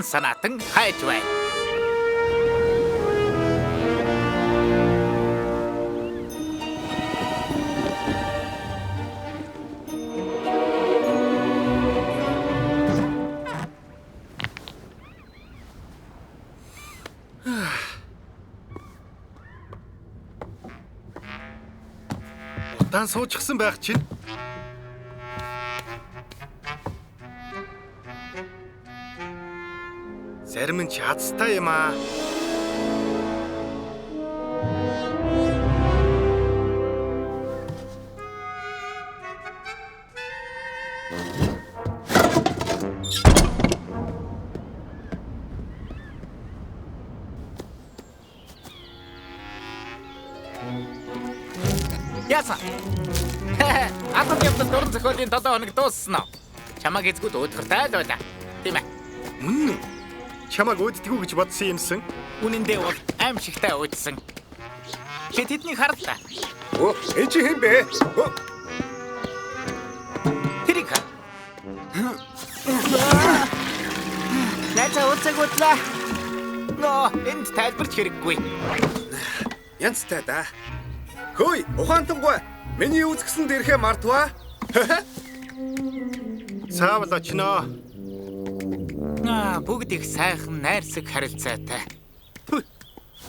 хорон санаатан хайж байна. Удаан суучихсан байх чинь. Зарим нь чадстай юм аа. Яасан. Атом явдал дуран зохиолын 7 хоног дууссан уу? Чамаг эзгүүд өдгөртэй л байлаа. Тийм ээ. Үнэн үү? Чамаг өөддгүү гэж бодсон юмсан. Үнэн дээр бол аимшигтай өөдсөн. Чи тэднийг харлаа. Оо, энэ чи хэм бэ? Тэрийг хар. Найзаа ууцаагуудлаа. Ноо, энд тайлбарч хэрэггүй. Янзтай да. Хөөе, ухаантангуй. Миний үзгсэн дэрхэ мартваа. Цаавал очноо. Бүгд их сайхан найрсаг харилцаатай.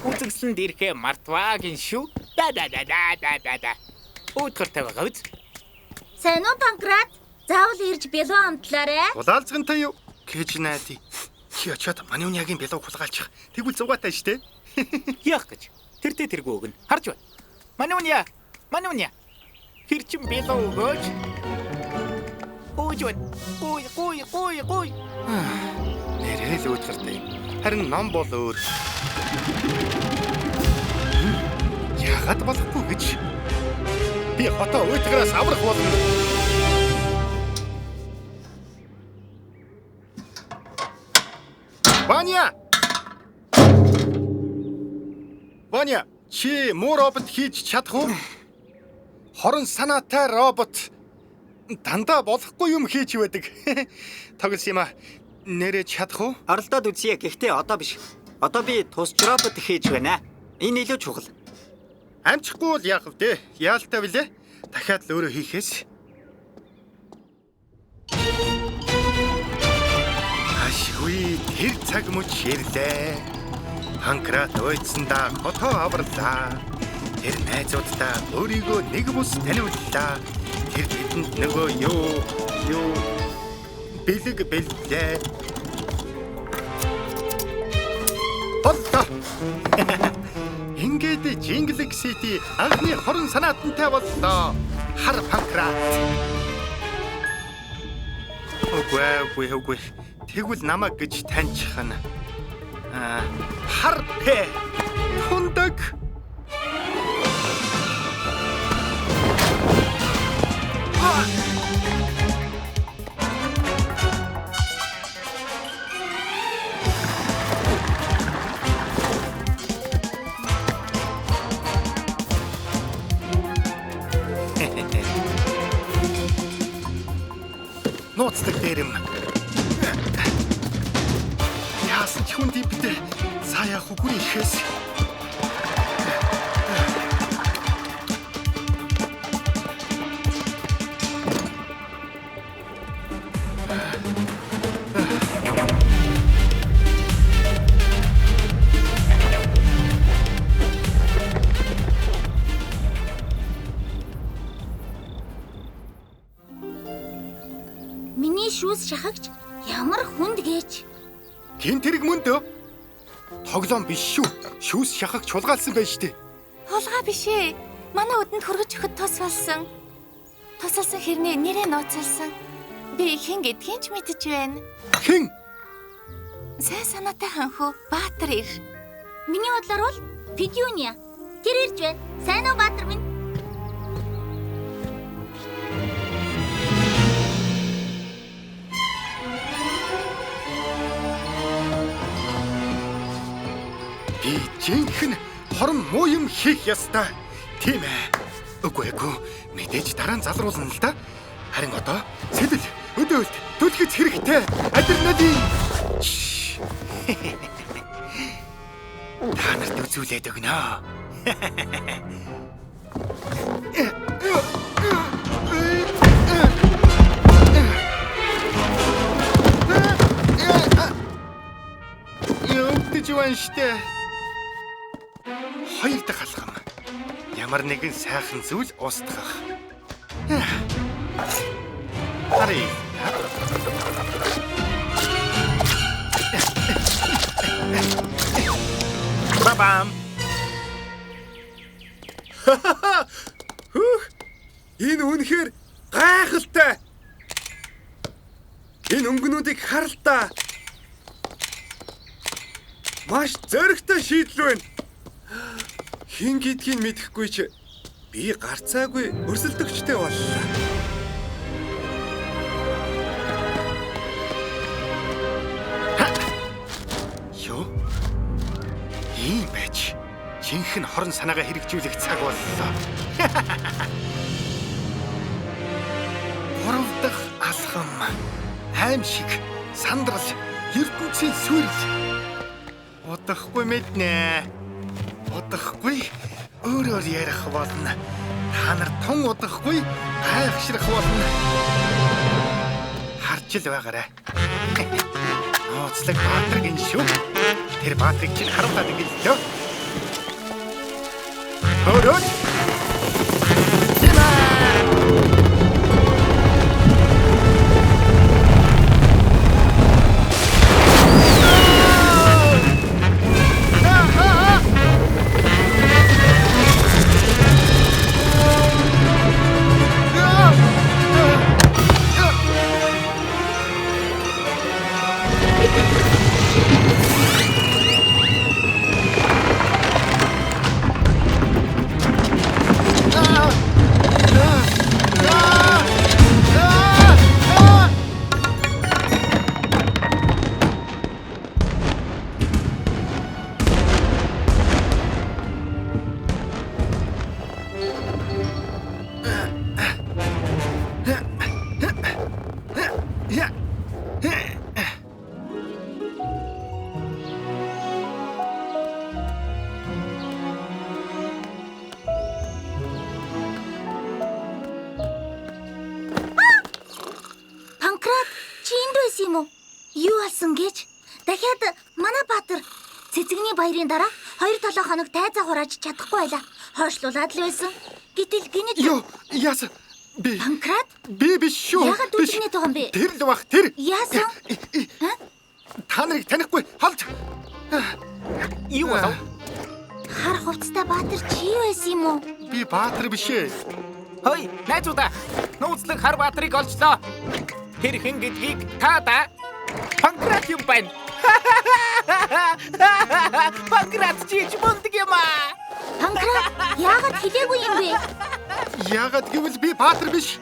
Үзэгслэн дэрхэ мартваагийн шүү. Да. Өдгөртэй байгаа үз. Сайн уу Панкрат? Заавал ирж бэлүү амтлаарэ. Улаалцгантай юу? Гэж найди. Чи очоод Манюнягийн бэлэг хулгайлчих. Тэгвэл зугаатай штэ. Яах гэж? Тэртээ тэргүй өгнө. Харж байна. Манюня. Тэр чин бэлэг өгөөч. Ой. Нэрээ л өөдгөртэй. Харин ном бол өөр. Яагаад болохгүй гэж? Би хотоо өөдгөөс аврах болно. Ваня, чи муу робот хийж чадах уу? Хорон санаатай робот. Дандаа болохгүй юм хийж байдаг. Тоглос юм а. Нэрээ чадах уу? Оролдоод үзье. Гэхдээ одоо биш. Одоо би тусч робот хийж байна. Энэ илүү чухал. Амжихгүй бол яах вэ? Яалтай билээ. Дахиад л өөрөө хийхээс. Ашгүй тэр цаг мөч ирлээ. Панкрат ойцсандаа хотоо аварлаа. Тэр найзуудтай өөрийгөө нэг бус таниуллаа. Тэр бидэнд нөгөө юу бэлэг бэлдээ. Боллоо. Ингээд Jingle City анхны хорон санаатантай боллоо. Хар Панкрат. Үгүй. Тэгвэл намайг гэж таньчих нь. Харпэ. Тундаг. Нууцдаг дээрэм. Яасан ч хүн дипдэ сая хукури ихэс. Миний шүүс шахагч ямар хүнд гэж. Тин тэрэг мөн дөө. Тоглоом биш шүү. Шүүс шахах чулгаалсан байж тээ. Хулгай биш ээ. Манай өдөнд хөргөж өгөхөд тус болсон. Тусалсан хэрнээ нэрээ нууцлсан. Би хэн гэдгийг ч мэдэж байна. Хэн? Сайн санаатай ханху Баатар ир. Миний бодлоор бол Пигюня. Тэр ирж байна. Сайн уу Баатар минь? Би жинхэнэ хорон муу юм хийх ёстой. Тийм ээ. Үгүй мэдээж дараа нь залруулна л да. Харин одоо сэтэл өдөөлт түлхэц хэрэгтэй. Адреналин. Та нарт үзүүлээд өгнө. Явдаж байна штэ. Хоёр дахь алхам. Ямар нэгэн сайхан зүйл устгах. Харин. Бабам. Энэ үнэхээр гайхалтай. Энэ өнгөнүүдийг хар л та. Маш зөрөгтэй шийдэл байна. Хин гэдгийг мэдэхгүй ч би гарцаагүй өрсөлдөгчтэй боллоо. Юу? Ийм байж жинхэнэ хорон санаагаа хэрэгжүүлэх цаг боллоо. Гурав дахь алхам. Аимшиг, сандрал, ертөнцийн сүрэл. Удахгүй мэднэ. Удахгүй өөрөөр ярих болно. Та нар тун удахгүй гайхшрах болно. Харж л байгаарай. Нууцлаг Баатаргийн шүү. Тэр Баатрыг чинь харуулдаг юм лөө. Хөрөөд. Панкрат, чи энд байсан юм уу? Юу болсон гэж? Дахиад манай Баатар цэцэгний баярын дараа 2-7 хоног тайзаа хурааж чадахгүй байлаа. Хойшлуулад л байсан. Гэтэл гинэж Юу, яасан? Би Панкрат, биш шүү. яагаад үднэт байгаа юм бэ? Тэр л бах тэр. Яасан? Та нарыг танихгүй халж. Юу болов? Хар хувцастай Баатар чи байсан юм уу? Би Баатар биш ээ. Хой, найзуудаа. Нууцлаг хар Баатрыг олжлоо. Тэр хэн гэдгийг та Панкрат юм байна. Панкрат чи ч мундаг юм аа. Панкрат, яагаад хэлээгүй юм бэ? Яагаад гэвэл би Баатар биш.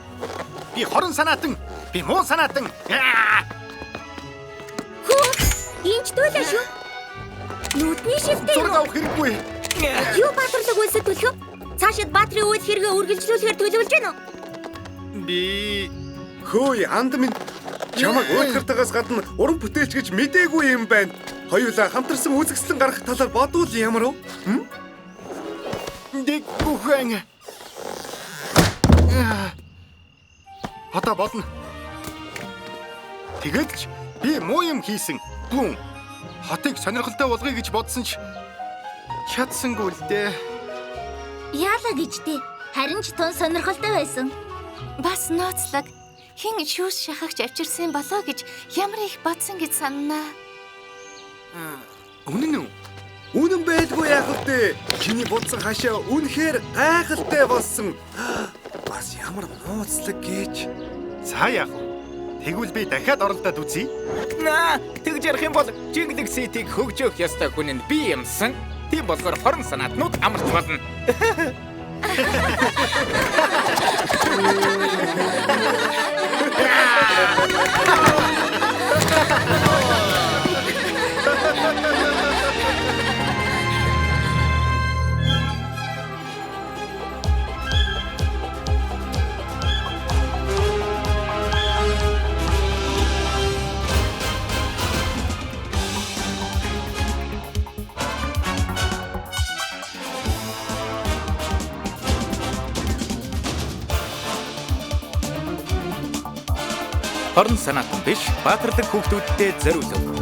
Би хорон санаатан. Би муу санаатан. Хөө, энэ ч дүүлээ шүү. Нүдний шивтэй Зураг юу? авах хэрэггүй. Юу Баатарлаг үлсэж төлөх вэ? Цаашид Баатрын үйл хэрэгээ үргэлжлүүлэхээр төлөвлөж байна уу? Би Хөөе, анд минь чамайг уйтгартагаас гадна уран бүтээлч гэж мэдээгүй юм байна. Хоёулаа хамтарсан үзэгслэн гарах талаар бодвол ямар вэ? Дэггүхэн. Одоо бодно. Тэгэд ч би муу юм хийсэн. Гүн. Хотыг сонирхолтой болгоё гэж бодсон ч чадсангүй л дээ. Яалаа гэжтэй. Харин ч тун сонирхолтой байсан. Бас нууцлаг. Хин шүүс шахагч авчирсан болоо гэж ямар их бодсон гэж сананаа. Үнэн үү? Үнэн байлгүй яах вэ? Чиний бодсон хашаа үнэхээр гайхалтай болсон. Бас ямар нууцлаг гэж. За яах вэ? Тэгвэл би дахиад оролдоод үзье. Тэгж ярих юм бол Жингдэг Ситиг хөгжөөх ёстой хүн нь би юмсан. Тийм болохоор хорон санаатнууд амарч болно. хорон санаатан биш баатарлаг хүүхдүүдтэй зориулав.